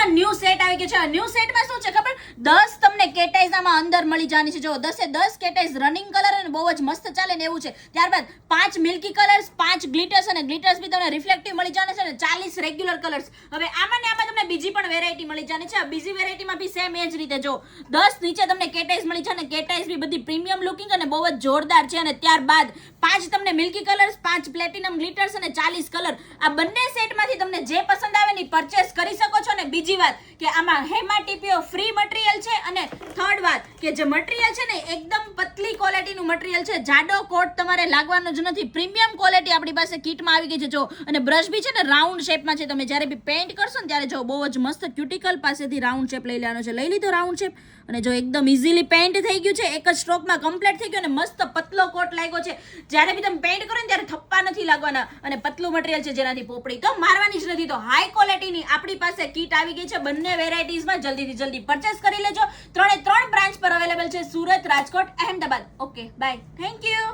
માં new set આવી ગયું છે. ન્યૂ સેટમાં શું છે ખબર, 10 તમને કેટાઈઝ આમાં અંદર મળી જવાની છે. જો 10 કેટાઈઝ રનિંગ કલર અને બહુ જ મસ્ત ચાલે ને એવું છે. ત્યારબાદ 5 મિલ્કી કલર્સ, 5 ગ્લિટર્સ અને ગ્લિટર્સ બી તમને રિફ્લેક્ટિવ મળી જવાના છે ને 40 રેગ્યુલર કલર્સ. હવે આમાં ને આમાં તમને બીજી પણ વેરાયટી મળી જવાની છે. બીજી વેરાયટીમાં બી સેમ એ જ રીતે જો 10 નીચે તમને કેટાઈઝ મળી છે ને કેટાઈઝ બી બધી પ્રીમિયમ લુકિંગ અને બહુ જ જોરદાર છે. અને ત્યારબાદ 5 તમને મિલ્કી કલર્સ, 5 પ્લેટિનમ ગ્લિટર્સ અને 40 કલર. આ બંને સેટમાંથી તમને જે પસંદ આવે ને પરચેસ કરી શકો છો. ને બીજી વાત કે આમાં હેમા ટીપીઓ ફ્રી મટીરિયલ છે. અને થર્ડ વાત કે જે મટીરિયલ છે ને એકદમ પતલી ક્વોલિટીનું મટીરિયલ છે. જાડો કોટ તમારે લાગવાનો જ નથી. પ્રીમિયમ ક્વોલિટી આપણી પાસે કીટમાં આવી ગઈ છે. જો અને બ્રશ બી છે ને રાઉન્ડ શેપમાં છે. તમે જ્યારે બી પેઇન્ટ કરશો ને ત્યારે જો બહુ જ મસ્ત ક્યુટિકલ પાસેથી રાઉન્ડ શેપ લઈ લેવાનો છે. લઈ લીધો રાઉન્ડ શેપ અને જો એકદમ ઇઝીલી પેઇન્ટ થઈ ગયું છે. એક જ સ્ટ્રોકમાં કમ્પ્લીટ થઈ ગયું અને મસ્ત પતલો કોટ લાગ્યો છે. જ્યારે બી તમે પેઇન્ટ કરો ને ત્યારે થપ્પા નથી લાગવાના. અને પતલું મટીરિયલ છે જેનાથી પોપડી તો મારવાની જ નથી. તો હાઈ ક્વોલિટીની આપણી પાસે કીટ આવી ગઈ છે બંને વેરાયટીઝમાં. જલ્દીથી જલ્દી પરચેસ કરી લેજો. 3 બ્રાન્ચ પર અવેલેબલ છે, Surat, Rajkot, Ahmedabad. Okay bye, thank you.